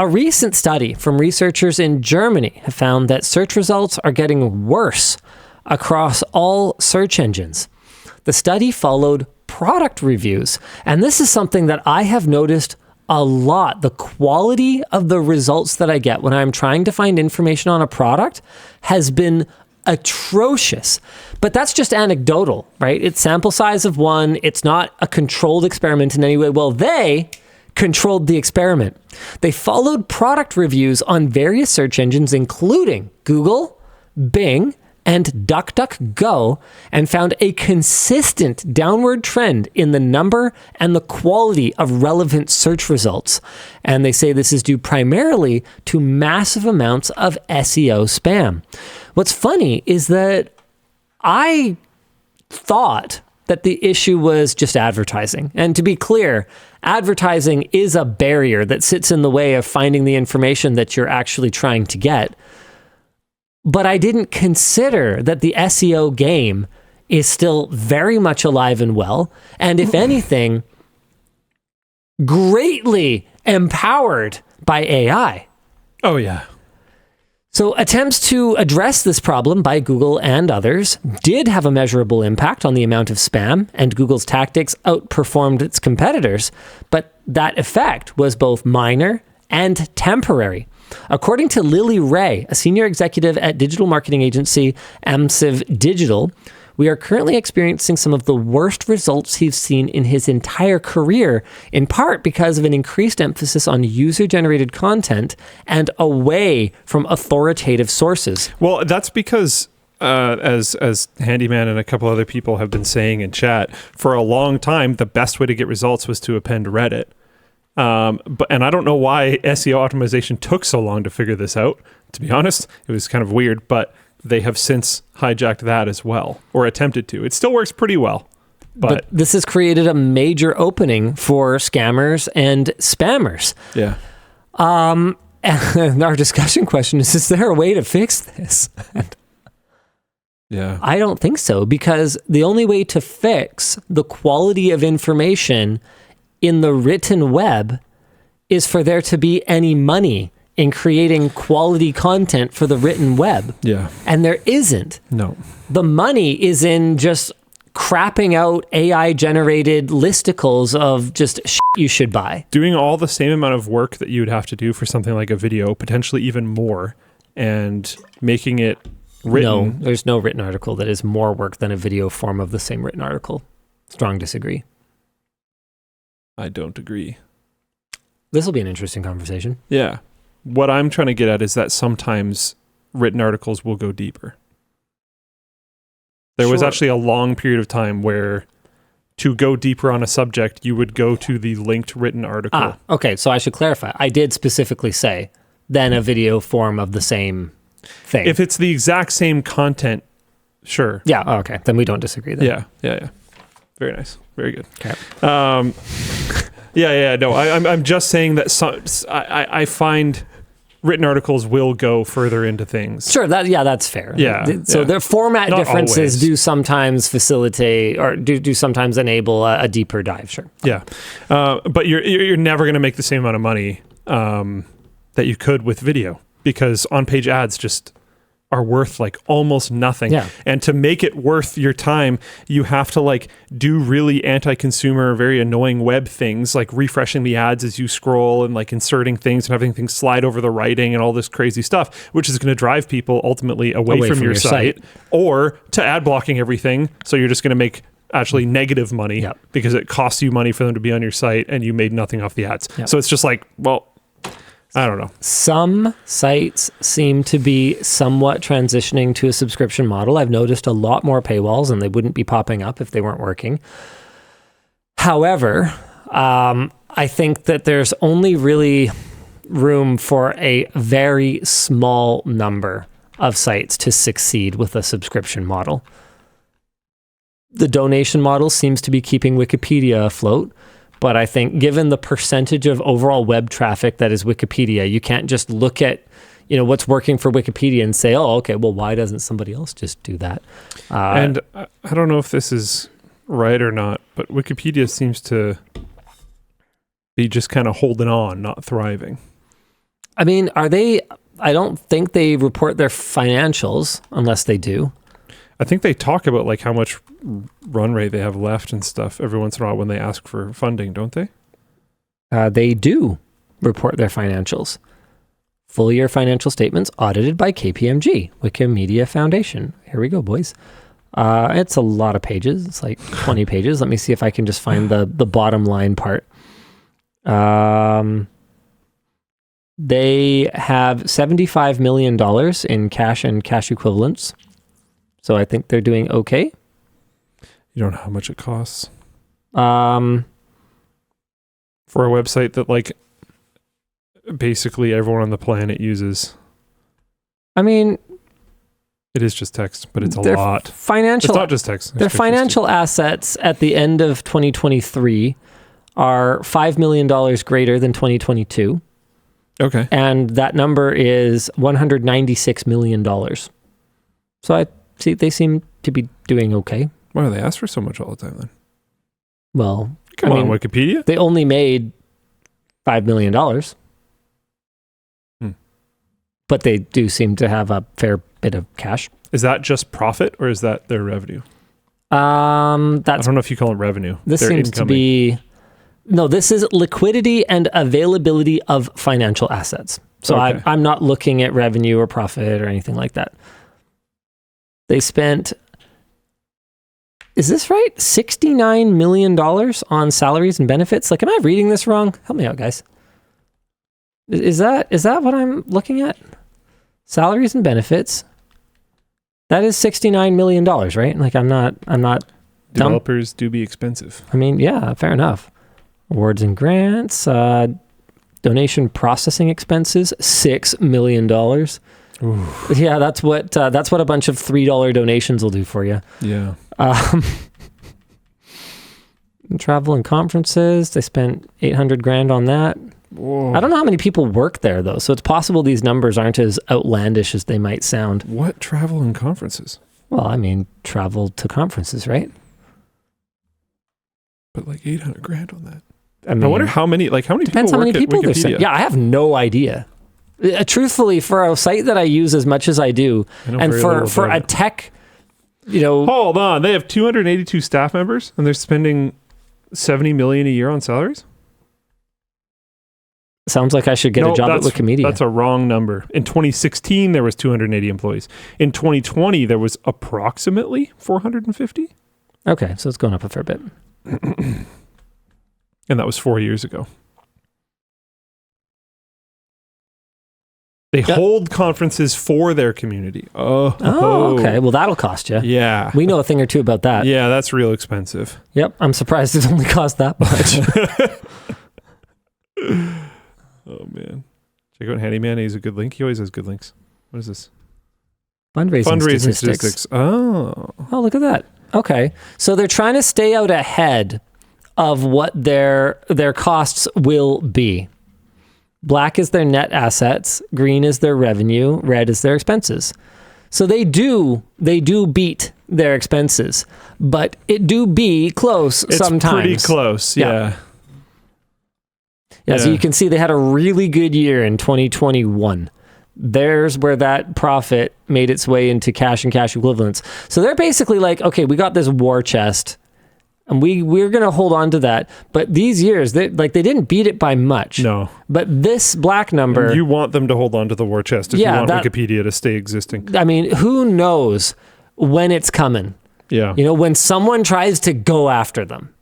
A recent study from researchers in Germany have found that search results are getting worse across all search engines. The study followed product reviews, and this is something that I have noticed a lot. The quality of the results that I get when I'm trying to find information on a product has been atrocious. But that's just anecdotal, right? It's sample size of one. It's not a controlled experiment in any way. Well, they controlled the experiment. They followed product reviews on various search engines, including Google, Bing, and DuckDuckGo, and found a consistent downward trend in the number and the quality of relevant search results. And they say this is due primarily to massive amounts of SEO spam. What's funny is that I thought that the issue was just advertising. And to be clear, advertising is a barrier that sits in the way of finding the information that you're actually trying to get. But I didn't consider that the SEO game is still very much alive and well, and if anything, greatly empowered by AI. Oh, yeah. So attempts to address this problem by Google and others did have a measurable impact on the amount of spam, and Google's tactics outperformed its competitors, but that effect was both minor and temporary. According to Lily Ray, a senior executive at digital marketing agency Amsiv Digital, we are currently experiencing some of the worst results he's seen in his entire career, in part because of an increased emphasis on user-generated content and away from authoritative sources. Well, that's because, as Handyman and a couple other people have been saying in chat, for a long time, the best way to get results was to append Reddit. And I don't know why SEO optimization took so long to figure this out. To be honest, it was kind of weird, but they have since hijacked that as well, or attempted to. It still works pretty well. But this has created a major opening for scammers and spammers. Yeah. And our discussion question is there a way to fix this? Yeah. I don't think so, because the only way to fix the quality of information in the written web is for there to be any money in creating quality content for the written web. Yeah. And there isn't. No. The money is in just crapping out AI-generated listicles of just shit you should buy. Doing all the same amount of work that you'd have to do for something like a video, potentially even more, and making it written. No, there's no written article that is more work than a video form of the same written article. Strong disagree. I don't agree. This will be an interesting conversation. Yeah. What I'm trying to get at is that sometimes written articles will go deeper. There was actually a long period of time where to go deeper on a subject, you would go to the linked written article. Okay, so I should clarify. I did specifically say then a video form of the same thing. If it's the exact same content, sure. Yeah, okay. Then we don't disagree then. Yeah. Very nice. Very good. Okay. No, I'm just saying that I find written articles will go further into things. Sure, that's fair. Yeah. So their format Not differences always. do sometimes facilitate or do sometimes enable a deeper dive, sure. Yeah. But you're never going to make the same amount of money that you could with video, because on-page ads just are worth like almost nothing. Yeah. And to make it worth your time, you have to like do really anti-consumer, very annoying web things, like refreshing the ads as you scroll and like inserting things and having things slide over the writing and all this crazy stuff, which is going to drive people ultimately away from your site, or to ad blocking everything. So you're just going to make actually negative money because it costs you money for them to be on your site and you made nothing off the ads. Yep. So it's just like, well, I don't know. Some sites seem to be somewhat transitioning to a subscription model. I've noticed a lot more paywalls, and they wouldn't be popping up if they weren't working. However, I think that there's only really room for a very small number of sites to succeed with a subscription model. The donation model seems to be keeping Wikipedia afloat. But I think given the percentage of overall web traffic that is Wikipedia, you can't just look at, what's working for Wikipedia and say, oh, okay, well, why doesn't somebody else just do that? And I don't know if this is right or not, but Wikipedia seems to be just kind of holding on, not thriving. I mean, are they? I don't think they report their financials unless they do. I think they talk about like how much run rate they have left and stuff every once in a while when they ask for funding, don't they? They do report their financials. Full year financial statements audited by KPMG, Wikimedia Foundation. Here we go, boys. It's a lot of pages. It's like 20 pages. Let me see if I can just find the bottom line part. They have $75 million in cash and cash equivalents. So I think they're doing okay. You don't know how much it costs. Um, For a website that like basically everyone on the planet uses. I mean, it is just text, but it's a their lot. Financial, it's not just text. Their financial assets at the end of 2023 are $5 million greater than 2022. Okay. And that number is $196 million. So I see they seem to be doing okay. Why do they ask for so much all the time then? Well, Come on, Wikipedia. They only made $5 million. But they do seem to have a fair bit of cash. Is that just profit or is that their revenue? That's, I don't know if you call it revenue. This seems to be... No, this is liquidity and availability of financial assets. So Okay. I'm not looking at revenue or profit or anything like that. They spent, is this right? $69 million on salaries and benefits? Like, am I reading this wrong? Help me out, guys. Is that what I'm looking at? Salaries and benefits. That is $69 million, right? Like, I'm not Developers do be expensive. I mean, yeah, fair enough. Awards and grants, donation processing expenses, $6 million. Ooh. Yeah, that's what a bunch of $3 donations will do for you. Yeah. Travel and conferences, they spent $800,000 on that. Whoa. I don't know how many people work there though, so it's possible these numbers aren't as outlandish as they might sound. What travel and conferences? Well, I mean, travel to conferences, right? But like $800,000 on that. I mean, I wonder how many depends people how many work people at they're Wikipedia. saying. Yeah, I have no idea. Truthfully, for a site that I use as much as I do, and for a tech, Hold on, they have 282 staff members, and they're spending $70 million a year on salaries. Sounds like I should get a job at Wikimedia. That's a wrong number. In 2016, there was 280 employees. In 2020, there was approximately 450. Okay, so it's going up a fair bit. And that was 4 years ago. They hold conferences for their community. Oh, okay. Well, that'll cost you. Yeah. We know a thing or two about that. Yeah, that's real expensive. Yep. I'm surprised it only cost that much. Oh, man. Check out Handyman. He's a good link. He always has good links. What is this? Fundraising statistics. Oh, look at that. Okay. So they're trying to stay out ahead of what their costs will be. Black is their net assets, green is their revenue, red is their expenses. So they do beat their expenses, but it do be close sometimes. It's pretty close, yeah. Yeah, so you can see they had a really good year in 2021. There's where that profit made its way into cash and cash equivalents. So they're basically like, okay, we got this war chest, and we're going to hold on to that. But these years, they didn't beat it by much. No. But this black number... And you want them to hold on to the war chest if you want Wikipedia to stay existing. I mean, who knows when it's coming? Yeah. When someone tries to go after them.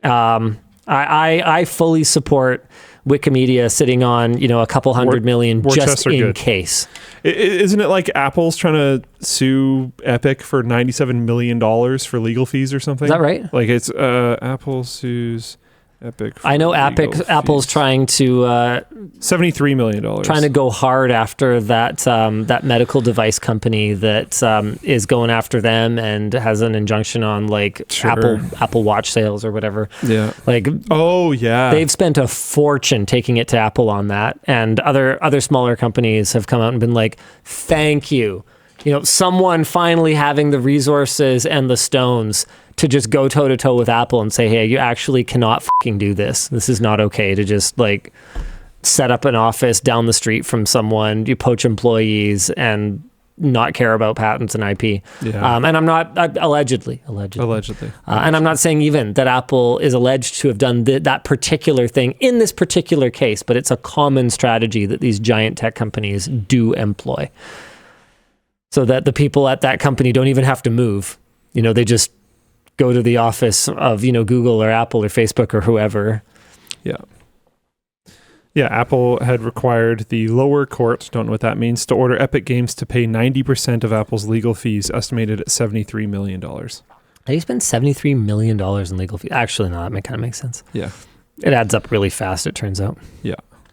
I fully support Wikimedia sitting on, a couple $100 million just in case. Isn't it like Apple's trying to sue Epic for $97 million for legal fees or something? Is that right? Like it's Apple sues Epic for I know Apple's trying to $73 million. Trying to go hard after that medical device company that is going after them and has an injunction on Apple Watch sales or whatever. Yeah. They've spent a fortune taking it to Apple on that, and other smaller companies have come out and been like, "Thank you." Someone finally having the resources and the stones to just go toe to toe with Apple and say, hey, you actually cannot fucking do this. This is not okay to just set up an office down the street from someone, you poach employees, and not care about patents and IP. Yeah. And I'm not, allegedly. And I'm not saying even that Apple is alleged to have done that particular thing in this particular case, but it's a common strategy that these giant tech companies do employ. So that the people at that company don't even have to move. They just go to the office of, Google or Apple or Facebook or whoever. Yeah. Yeah, Apple had required the lower court, don't know what that means, to order Epic Games to pay 90% of Apple's legal fees, estimated at $73 million. They spent $73 million in legal fees. Actually, no, that kind of makes sense. Yeah. It adds up really fast, it turns out. Yeah.